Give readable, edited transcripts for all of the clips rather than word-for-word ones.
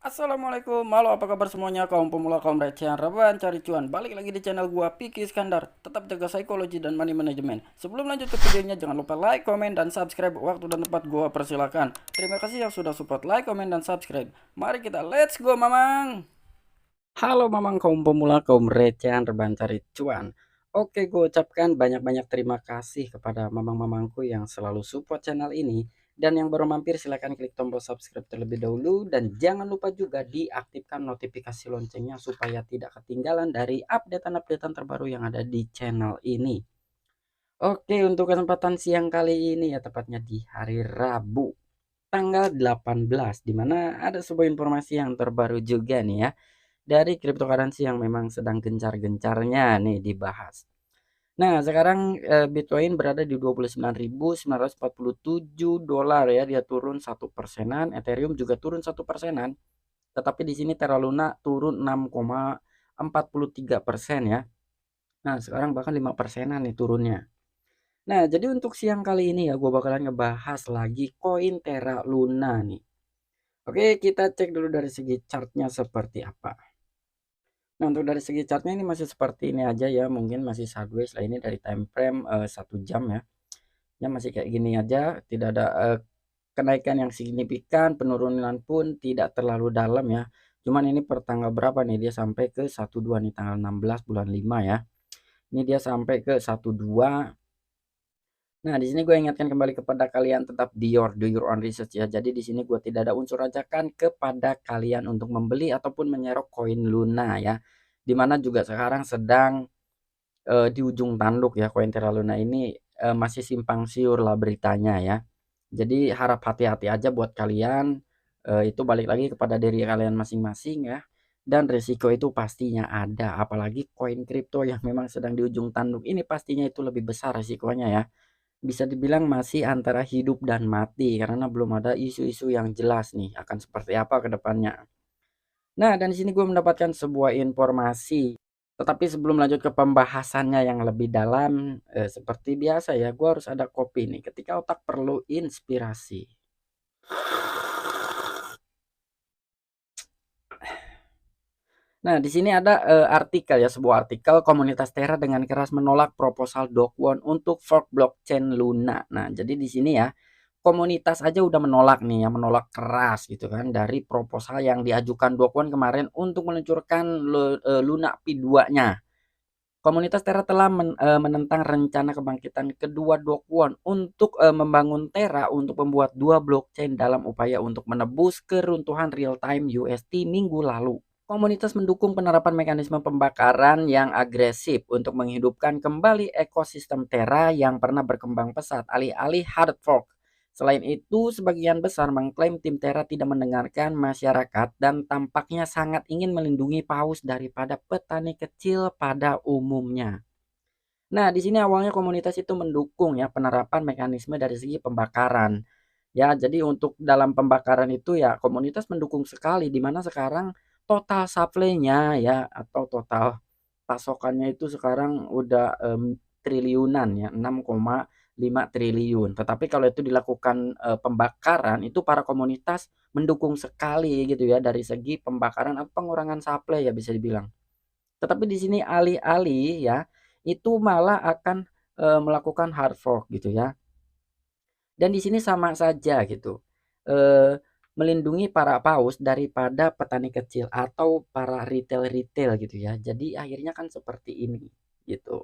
Assalamualaikum, halo apa kabar semuanya kaum pemula kaum recehan rebahan cari cuan. Balik lagi di channel gua Piki Iskandar. Tetap jaga psikologi dan money management. Sebelum lanjut ke videonya jangan lupa like, komen dan subscribe. Waktu dan tempat gua persilakan. Terima kasih yang sudah support like, komen dan subscribe. Mari kita let's go mamang. Halo mamang kaum pemula kaum recehan rebahan cari cuan. Oke, gue ucapkan banyak-banyak terima kasih kepada mamang-mamangku yang selalu support channel ini. Dan yang baru mampir silahkan klik tombol subscribe terlebih dahulu. Dan jangan lupa juga diaktifkan notifikasi loncengnya supaya tidak ketinggalan dari updatean-updatean terbaru yang ada di channel ini. Oke, untuk kesempatan siang kali ini ya tepatnya di hari Rabu tanggal 18 di mana ada sebuah informasi yang terbaru juga nih ya dari cryptocurrency yang memang sedang gencar-gencarnya nih dibahas. Nah, sekarang Bitcoin berada di 29.947 dolar ya, dia turun 1%-an, Ethereum juga turun 1%-an, tetapi di sini Terra Luna turun 6,43% ya. Nah, sekarang bahkan 5%-an nih turunnya. Nah, jadi untuk siang kali ini ya, gue bakalan ngebahas lagi koin Terra Luna nih. Oke, kita cek dulu dari segi chartnya seperti apa. Nah, untuk dari segi chartnya ini masih seperti ini aja ya, mungkin masih sideways lah ini dari time frame 1 jam ya. Ya masih kayak gini aja, tidak ada kenaikan yang signifikan, penurunan pun tidak terlalu dalam ya. Cuman ini per tanggal berapa nih dia sampai ke 12 nih tanggal 16 bulan 5 ya. Ini dia sampai ke 12. Nah, di sini gue ingatkan kembali kepada kalian tetap do your own research ya. Jadi di sini gue tidak ada unsur ajakan kepada kalian untuk membeli ataupun menyerok koin Luna ya. Dimana juga sekarang sedang di ujung tanduk ya koin Terra Luna ini masih simpang siur lah beritanya ya. Jadi harap hati-hati aja buat kalian. Itu balik lagi kepada diri kalian masing-masing ya. Dan risiko itu pastinya ada. Apalagi koin kripto yang memang sedang di ujung tanduk ini pastinya itu lebih besar risikonya ya. Bisa dibilang masih antara hidup dan mati karena belum ada isu-isu yang jelas nih akan seperti apa ke depannya. Nah, dan di sini gue mendapatkan sebuah informasi. Tetapi sebelum lanjut ke pembahasannya yang lebih dalam, seperti biasa ya, gue harus ada kopi nih ketika otak perlu inspirasi. Nah, di sini ada artikel ya, sebuah artikel komunitas Terra dengan keras menolak proposal Do Kwon untuk fork blockchain Luna. Nah, jadi di sini ya, komunitas aja udah menolak nih ya, menolak keras gitu kan dari proposal yang diajukan Do Kwon kemarin untuk meluncurkan Luna P2-nya. Komunitas Terra telah menentang rencana kebangkitan kedua Do Kwon untuk membangun Terra untuk membuat dua blockchain dalam upaya untuk menebus keruntuhan real time UST minggu lalu. Komunitas mendukung penerapan mekanisme pembakaran yang agresif untuk menghidupkan kembali ekosistem Terra yang pernah berkembang pesat alih-alih hard fork. Selain itu, sebagian besar mengklaim tim Terra tidak mendengarkan masyarakat dan tampaknya sangat ingin melindungi paus daripada petani kecil pada umumnya. Nah, di sini awalnya komunitas itu mendukung ya penerapan mekanisme dari segi pembakaran. Ya, jadi untuk dalam pembakaran itu ya komunitas mendukung sekali di mana sekarang total supply-nya ya atau total pasokannya itu sekarang udah triliunan ya 6,5 triliun. Tetapi kalau itu dilakukan pembakaran itu para komunitas mendukung sekali gitu ya dari segi pembakaran atau pengurangan supply ya bisa dibilang. Tetapi di sini alih-alih ya itu malah akan melakukan hard fork gitu ya. Dan di sini sama saja gitu. Eh, Melindungi para paus daripada petani kecil atau para retail-retail gitu ya. Jadi akhirnya kan seperti ini gitu.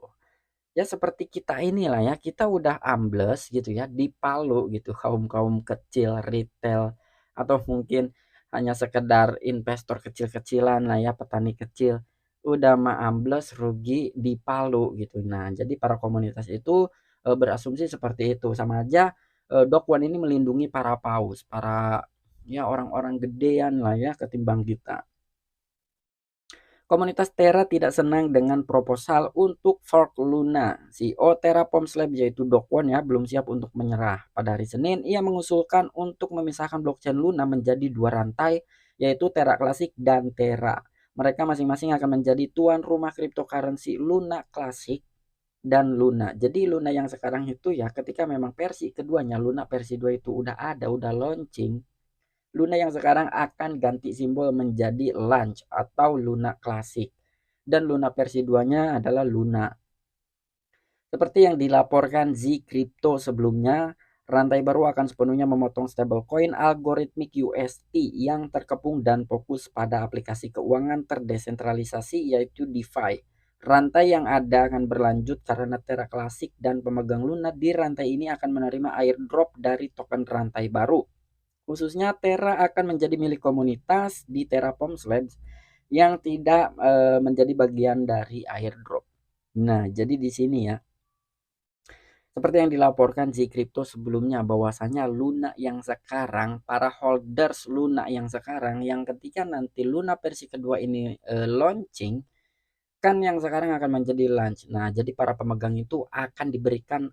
Ya seperti kita inilah ya, kita udah ambles gitu ya di Palu gitu kaum-kaum kecil retail atau mungkin hanya sekedar investor kecil-kecilan lah ya, petani kecil udah mah ambles rugi di Palu gitu. Nah, jadi para komunitas itu berasumsi seperti itu. Sama aja Dokwan ini melindungi para paus, para ya orang-orang gedean lah ya ketimbang kita. Komunitas Terra tidak senang dengan proposal untuk fork Luna. CEO Terraform Lab yaitu Dokwon ya belum siap untuk menyerah. Pada hari Senin, ia mengusulkan untuk memisahkan blockchain Luna menjadi dua rantai, yaitu Terra Classic dan Terra. Mereka masing-masing akan menjadi tuan rumah cryptocurrency Luna Classic dan Luna. Jadi Luna yang sekarang itu ya ketika memang versi keduanya Luna versi 2 itu udah ada, udah launching. Luna yang sekarang akan ganti simbol menjadi Launch atau Luna Classic. Dan Luna versi 2-nya adalah Luna. Seperti yang dilaporkan Z Crypto sebelumnya, rantai baru akan sepenuhnya memotong stablecoin algoritmik UST yang terkepung dan fokus pada aplikasi keuangan terdesentralisasi yaitu DeFi. Rantai yang ada akan berlanjut karena Terra Classic dan pemegang Luna di rantai ini akan menerima airdrop dari token rantai baru. Khususnya Terra akan menjadi milik komunitas di Terraform Labs yang tidak menjadi bagian dari airdrop. Nah, jadi di sini ya, seperti yang dilaporkan Z Crypto sebelumnya bahwasanya Luna yang sekarang, para holders Luna yang sekarang, yang ketika nanti Luna versi kedua ini launching, kan yang sekarang akan menjadi launch. Nah, jadi para pemegang itu akan diberikan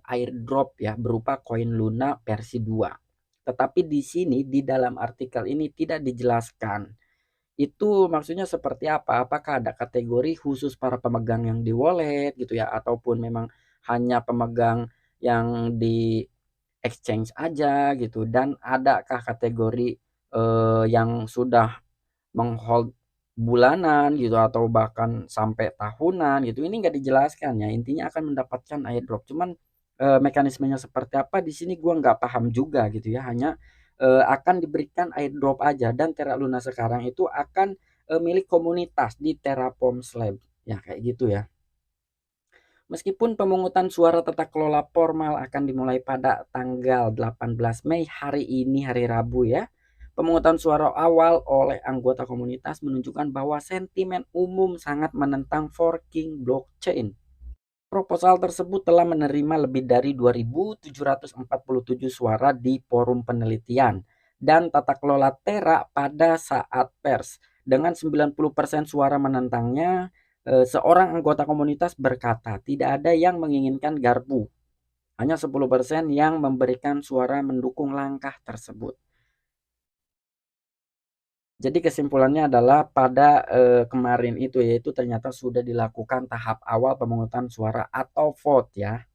airdrop ya berupa koin Luna versi 2. Tetapi di sini di dalam artikel ini tidak dijelaskan itu maksudnya seperti apa? Apakah ada kategori khusus para pemegang yang di wallet gitu ya, ataupun memang hanya pemegang yang di exchange aja gitu, dan adakah kategori yang sudah menghold bulanan gitu atau bahkan sampai tahunan gitu, ini nggak dijelaskan ya, intinya akan mendapatkan airdrop. Cuman mekanismenya seperti apa di sini gua nggak paham juga gitu ya, hanya akan diberikan airdrop aja, dan Terra Luna sekarang itu akan milik komunitas di Terraform Lab ya, kayak gitu ya. Meskipun pemungutan suara tata kelola formal akan dimulai pada tanggal 18 Mei hari ini, hari Rabu ya. Pemungutan suara awal oleh anggota komunitas menunjukkan bahwa sentimen umum sangat menentang forking blockchain. Proposal tersebut telah menerima lebih dari 2.747 suara di forum penelitian dan tata kelola Terra pada saat pers. Dengan 90% suara menentangnya, seorang anggota komunitas berkata tidak ada yang menginginkan garpu. Hanya 10% yang memberikan suara mendukung langkah tersebut. Jadi kesimpulannya adalah pada kemarin itu, yaitu ternyata sudah dilakukan tahap awal pemungutan suara atau vote ya.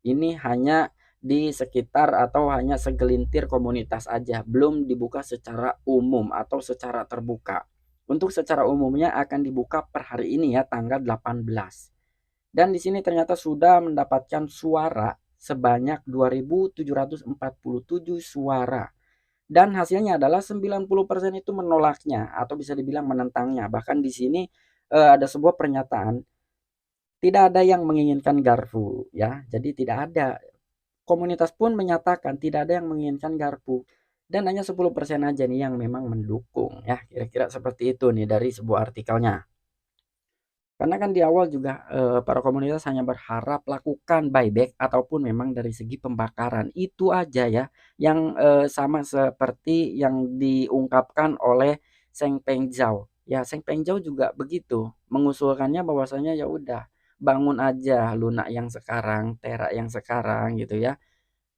Ini hanya di sekitar atau hanya segelintir komunitas aja, belum dibuka secara umum atau secara terbuka. Untuk secara umumnya akan dibuka per hari ini ya, tanggal 18. Dan di sini ternyata sudah mendapatkan suara sebanyak 2.747 suara. Dan hasilnya adalah 90% itu menolaknya atau bisa dibilang menentangnya. Bahkan di sini ada sebuah pernyataan, tidak ada yang menginginkan garpu ya. Jadi tidak ada. Komunitas pun menyatakan tidak ada yang menginginkan garpu dan hanya 10% aja nih yang memang mendukung ya. Kira-kira seperti itu nih dari sebuah artikelnya. Karena kan di awal juga para komunitas hanya berharap lakukan buyback ataupun memang dari segi pembakaran. Itu aja ya yang sama seperti yang diungkapkan oleh Seng Pengzhao. Ya, Seng Pengzhao juga begitu, mengusulkannya bahwasanya ya udah bangun aja Luna yang sekarang, Terra yang sekarang gitu ya.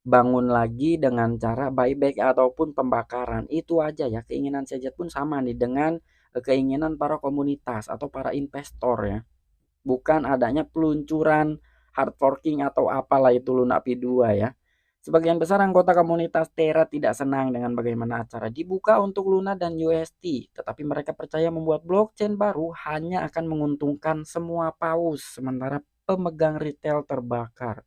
Bangun lagi dengan cara buyback ataupun pembakaran. Itu aja ya, keinginan Sejet pun sama nih dengan keinginan para komunitas atau para investor ya. Bukan adanya peluncuran hard forking atau apalah itu Luna P2 ya. Sebagian besar anggota komunitas Terra tidak senang dengan bagaimana acara dibuka untuk Luna dan UST, tetapi mereka percaya membuat blockchain baru hanya akan menguntungkan semua paus, sementara pemegang retail terbakar.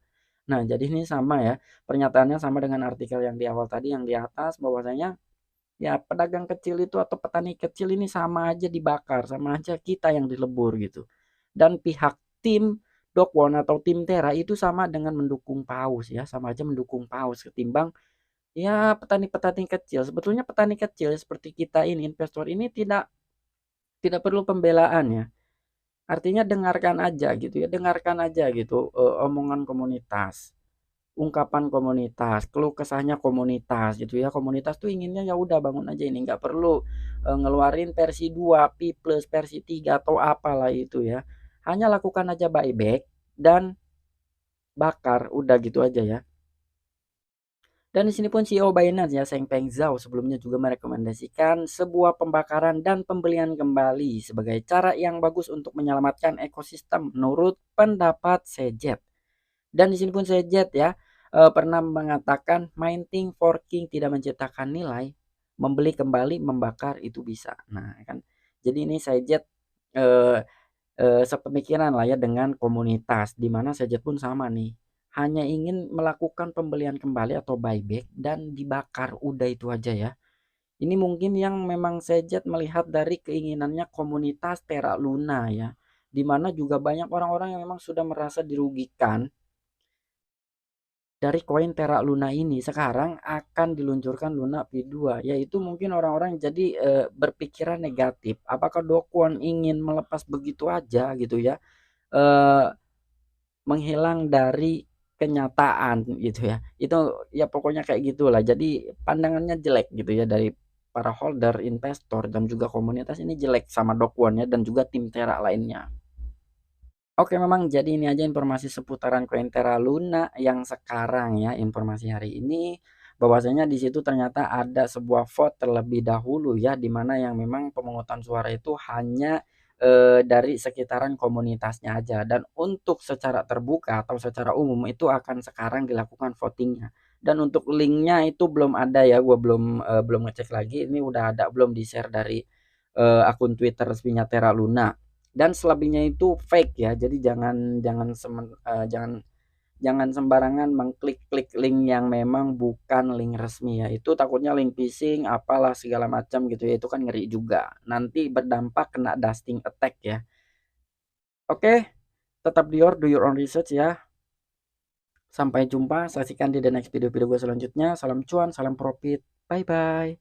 Nah, jadi ini sama ya, pernyataannya sama dengan artikel yang di awal tadi yang di atas, bahwasanya ya pedagang kecil itu atau petani kecil ini sama aja dibakar, sama aja kita yang dilebur gitu. Dan pihak tim Dokwon atau tim Terra itu sama dengan mendukung paus ya, sama aja mendukung paus ketimbang ya petani-petani kecil. Sebetulnya petani kecil seperti kita ini, investor ini tidak perlu pembelaan ya. Artinya dengarkan aja gitu ya, dengarkan aja gitu omongan komunitas, ungkapan komunitas, keluh kesahnya komunitas gitu ya. Komunitas tuh inginnya ya udah bangun aja ini, nggak perlu ngeluarin versi 2, P plus, versi 3 atau apalah itu ya. Hanya lakukan aja buyback dan bakar, udah gitu aja ya. Dan di sini pun CEO Binance ya Seng Peng Zhao sebelumnya juga merekomendasikan sebuah pembakaran dan pembelian kembali sebagai cara yang bagus untuk menyelamatkan ekosistem menurut pendapat Sejet. Dan di sini pun Sejet ya pernah mengatakan mining forking tidak menciptakan nilai, membeli kembali, membakar itu bisa. Nah kan, jadi ini Saijat, eee sepemikiran lah ya dengan komunitas, di mana Saijat pun sama nih, hanya ingin melakukan pembelian kembali atau buyback dan dibakar, udah itu aja ya. Ini mungkin yang memang Saijat melihat dari keinginannya komunitas Terra Luna ya, di mana juga banyak orang-orang yang memang sudah merasa dirugikan dari koin Terra Luna ini. Sekarang akan diluncurkan Luna V2, yaitu mungkin orang-orang jadi, berpikiran negatif, apakah Do Kwon ingin melepas begitu aja gitu ya, eee, menghilang dari kenyataan gitu ya. Itu ya pokoknya kayak gitulah. Jadi pandangannya jelek gitu ya dari para holder, investor, dan juga komunitas ini jelek sama Do Kwon ya dan juga tim Terra lainnya. Oke, memang jadi ini aja informasi seputaran koin Terra Luna yang sekarang ya, informasi hari ini, bahwasanya di situ ternyata ada sebuah vote terlebih dahulu ya, di mana yang memang pemungutan suara itu hanya, dari sekitaran komunitasnya aja, dan untuk secara terbuka atau secara umum itu akan sekarang dilakukan voting-nya. Dan untuk link-nya itu belum ada ya, gua belum ngecek lagi, ini udah ada belum di-share dari, akun Twitter resminya Terra Luna. Dan selebihnya itu fake ya, jadi jangan jangan sembarangan mengklik-klik link yang memang bukan link resmi ya, itu takutnya link phishing apalah segala macam gitu ya, itu kan ngeri juga, nanti berdampak kena dusting attack ya. Oke, tetap do your own research ya, sampai jumpa, saksikan di the next video-video gue selanjutnya, salam cuan, salam profit, bye-bye.